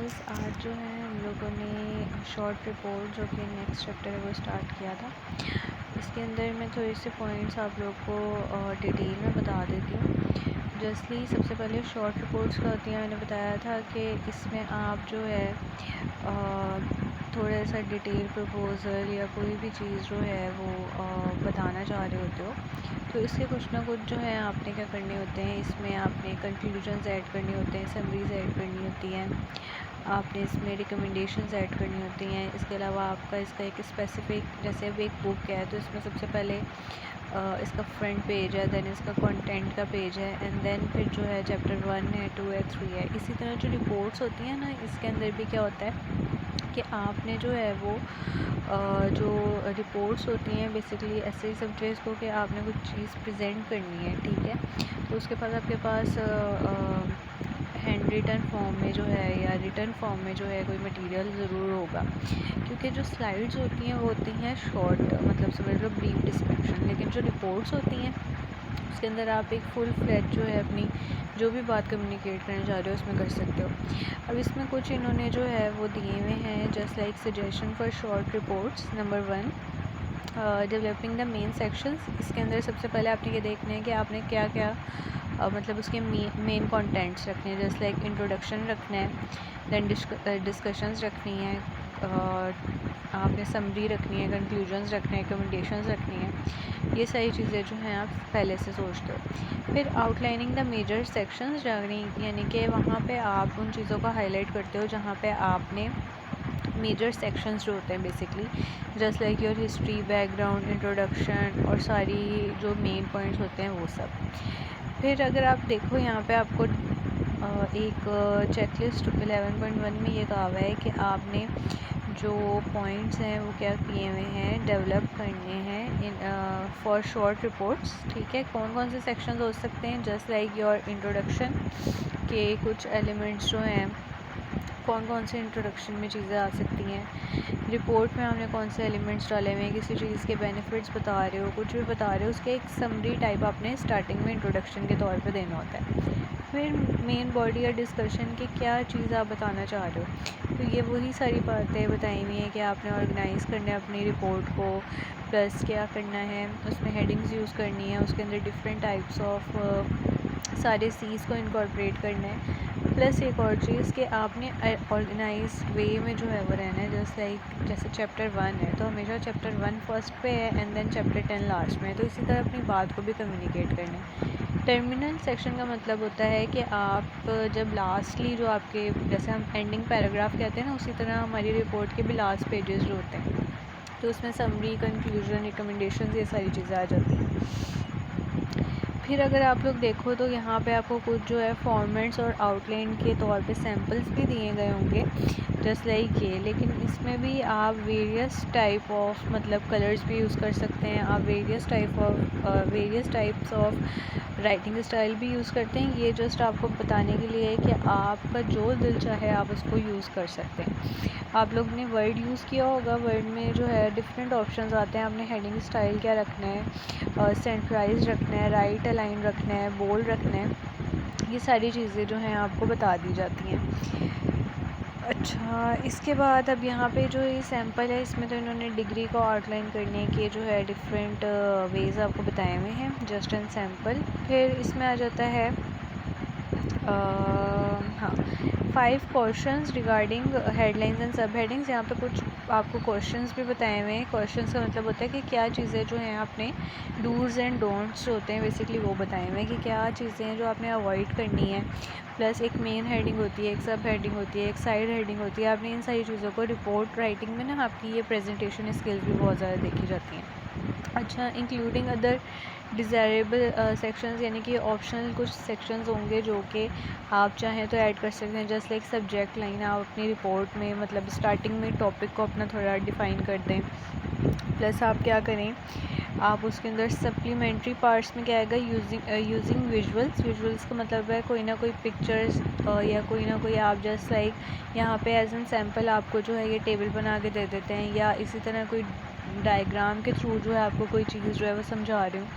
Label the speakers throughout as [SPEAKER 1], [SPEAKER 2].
[SPEAKER 1] बस आज जो है हम लोगों ने शॉर्ट रिपोर्ट जो कि नेक्स्ट चैप्टर है वो स्टार्ट किया था। इसके अंदर मैं थोड़े से पॉइंट्स आप लोग को डिटेल में बता देती हूँ। जैसली सबसे पहले शॉर्ट रिपोर्ट्स का होती है, मैंने बताया था कि इसमें आप जो है थोड़ा सा डिटेल प्रपोज़ल या कोई भी चीज़ जो है वो बताना चाह रहे होते हो तो इसके कुछ ना कुछ जो है आपने क्या करने होते हैं, इसमें आपने कंक्लूजन्स ऐड करने होते हैं, समरीज़ ऐड करनी होती हैं, आपने इसमें रिकमेंडेशंस ऐड करनी होती हैं। इसके अलावा आपका इसका एक स्पेसिफिक, जैसे अब एक बुक है तो इसमें सबसे पहले इसका फ्रंट पेज है, देन इसका कंटेंट का पेज है, एंड देन फिर जो है चैप्टर 1 है, 2 है, 3 है। इसी तरह जो रिपोर्ट्स होती हैं ना, इसके अंदर भी क्या होता है कि आपने जो है वो जो रिपोर्ट्स होती हैं बेसिकली ऐसे ही समझे इसको कि आपने कुछ चीज़ प्रेजेंट करनी है, ठीक है। तो उसके बाद आपके पास हैंड रिटन फॉर्म में जो है या रिटन फॉर्म में जो है कोई मटेरियल ज़रूर होगा, क्योंकि जो स्लाइड्स होती हैं वो होती हैं शॉर्ट, मतलब समझ लो ब्रीफ डिस्क्रिप्शन, लेकिन जो रिपोर्ट्स होती हैं उसके अंदर आप एक फुल फ्लैज जो है अपनी जो भी बात कम्युनिकेट करना चाह रहे हो उसमें कर सकते हो। अब इसमें कुछ इन्होंने जो है वो दिए हुए हैं, just like suggestion for short reports. Number 1, developing the main sections. इसके अंदर सबसे पहले आपने ये देखना है कि आपने क्या क्या मतलब उसके मेन कंटेंट्स रखने हैं, जस्ट लाइक इंट्रोडक्शन रखना है, देन डिस्कशंस रखनी है, आपने समरी रखनी है, कंक्लूजन्स रखने हैं, रिकमेंडेशंस रखनी है। ये सारी चीज़ें जो हैं आप पहले से सोचते हो। फिर आउटलाइनिंग द मेजर सेक्शंस, यानी कि वहाँ पे आप उन चीज़ों को हाईलाइट करते हो जहाँ पे आपने मेजर सेक्शंस जो होते हैं basically, just like your history, background, introduction और सारी जो मेन पॉइंट्स होते हैं वो सब। फिर अगर आप देखो यहाँ पे आपको एक चेकलिस्ट 11.1 में ये कहा हुआ है कि आपने जो पॉइंट्स हैं वो क्या किए हुए हैं, डेवलप करने हैं इन फॉर शॉर्ट रिपोर्ट्स, ठीक है। कौन कौन से सेक्शंस हो सकते हैं, जस्ट लाइक योर इंट्रोडक्शन के कुछ एलिमेंट्स जो हैं, कौन कौन से इंट्रोडक्शन में चीज़ें आ सकती हैं, रिपोर्ट में हमने कौन से एलिमेंट्स डाले हुए हैं, किसी चीज़ के बेनिफिट्स बता रहे हो, कुछ भी बता रहे हो, उसके एक समरी टाइप आपने स्टार्टिंग में इंट्रोडक्शन के तौर पे देना होता है। फिर मेन बॉडी या डिस्कशन की क्या चीज़ आप बताना चाह रहे हो, तो ये वही सारी बातें बताई हुई हैं कि आपने ऑर्गेनाइज़ करना है अपनी रिपोर्ट को, प्लस क्या करना है, उसमें हेडिंग्स यूज़ करनी है, उसके अंदर डिफरेंट टाइप्स ऑफ सारे सीज़ को इनकॉर्पोरेट करना है, प्लस एक और चीज़ कि आपने ऑर्गेनाइज वे में जो है वो रहना है, जस्ट लाइक जैसे चैप्टर 1 है तो हमेशा चैप्टर 1 फर्स्ट पे है एंड देन चैप्टर 10 लास्ट में है, तो इसी तरह अपनी बात को भी कम्युनिकेट करना है। टर्मिनल सेक्शन का मतलब होता है कि आप जब लास्टली जो आपके, जैसे हम एंडिंग पैराग्राफ कहते हैं ना, उसी तरह हमारी रिपोर्ट के भी लास्ट पेजेस जो होते हैं तो उसमें समरी, कंक्लूजन, रिकमेंडेशन, ये सारी चीज़ें आ जाती हैं। फिर अगर आप लोग देखो तो यहाँ पे आपको कुछ जो है फॉर्मेट्स और आउटलाइन के तौर पे सैम्पल्स भी दिए गए होंगे, जस्ट लाइक ये, लेकिन इसमें भी आप वेरियस टाइप ऑफ मतलब कलर्स भी यूज़ कर सकते हैं, आप various types of writing style भी यूज़ करते हैं। ये जस्ट आपको बताने के लिए है कि आपका जो दिल चाहे आप उसको यूज़ कर सकते हैं। आप लोग ने वर्ड यूज़ किया होगा, वर्ड में जो है डिफरेंट ऑप्शंस आते हैं, आपने हेडिंग स्टाइल क्या रखना है, सेंट्रलाइज रखना है, राइट अलाइन रखना है, बोल्ड रखना है, ये सारी चीज़ें जो हैं आपको बता दी जाती हैं। अच्छा, इसके बाद अब यहाँ पे जो ये सैम्पल है इसमें तो इन्होंने डिग्री को आउटलाइन करने के जो है डिफरेंट वेज़ आपको बताए हुए हैं, जस्ट एंड सैम्पल। फिर इसमें आ जाता है हाँ, 5 क्वेश्चंस रिगार्डिंग हेडलाइंस एंड सब हेडिंग्स। यहाँ पे कुछ आपको क्वेश्चंस भी बताए हुए हैं। क्वेश्चंस का मतलब होता है कि क्या चीज़ें जो हैं आपने डूज़ एंड डोंट्स जो होते हैं बेसिकली वो बताए हुए हैं कि क्या चीज़ें हैं जो आपने अवॉइड करनी है, प्लस एक मेन हेडिंग होती है, एक सब हेडिंग होती है, एक साइड हेडिंग होती है। आपने इन सारी चीज़ों को रिपोर्ट राइटिंग में ना आपकी ये प्रेजेंटेशन स्किल्स भी बहुत ज़्यादा देखी जाती हैं। अच्छा, इंक्लूडिंग अदर डिज़ायरेबल सेक्शंस, यानी कि ऑप्शनल कुछ सेक्शंस होंगे जो कि आप चाहें तो ऐड कर सकते हैं, जस्ट लाइक सब्जेक्ट लाइन। आप अपनी रिपोर्ट में मतलब स्टार्टिंग में टॉपिक को अपना थोड़ा डिफ़ाइन कर दें, प्लस आप क्या करें, आप उसके अंदर सप्लीमेंट्री पार्ट्स में क्या आएगा, यूजिंग विजुअल्स का मतलब है कोई ना कोई पिक्चर्स या कोई ना कोई आप जस्ट लाइक यहाँ पे एज एन सैम्पल आपको जो है ये टेबल बना के दे देते हैं, या इसी तरह कोई डायग्राम के थ्रू जो है आपको कोई चीज़ जो है वो समझा रहे हो,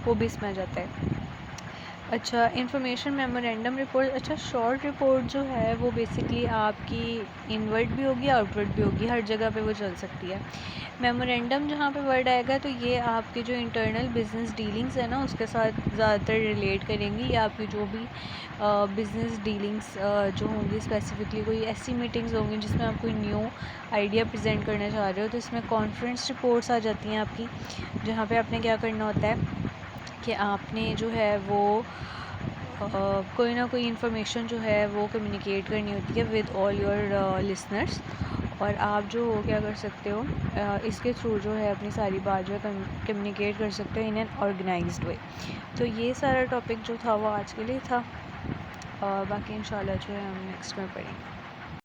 [SPEAKER 1] वो भी इसमें आ जाता है। अच्छा, इंफॉर्मेशन मेमोरेंडम रिपोर्ट। अच्छा, शॉर्ट रिपोर्ट जो है वो बेसिकली आपकी इनवर्ड भी होगी, आउटवर्ड भी होगी, हर जगह पे वो चल सकती है। मेमोरेंडम जहाँ पे वर्ड आएगा तो ये आपके जो इंटरनल बिजनेस डीलिंग्स है ना उसके साथ ज़्यादातर रिलेट करेंगी, या आपकी जो भी बिजनेस डीलिंग्स जो होंगी, स्पेसिफिकली कोई ऐसी मीटिंग्स होंगी जिसमें आप कोई न्यू आइडिया प्रेजेंट करना चाह रहे हो, तो इसमें कॉन्फ्रेंस रिपोर्ट्स आ जाती हैं आपकी, जहाँ पे आपने क्या करना होता है कि आपने जो है वो कोई ना कोई इन्फॉर्मेशन जो है वो कम्युनिकेट करनी होती है विद ऑल योर लिसनर्स। और आप जो हो क्या कर सकते हो, इसके थ्रू जो है अपनी सारी बात जो है कम्युनिकेट कर सकते हो इन एन ऑर्गेनाइज्ड वे। तो ये सारा टॉपिक जो था वो आज के लिए था, बाकी इंशाल्लाह जो है हम नेक्स्ट में पढ़ेंगे।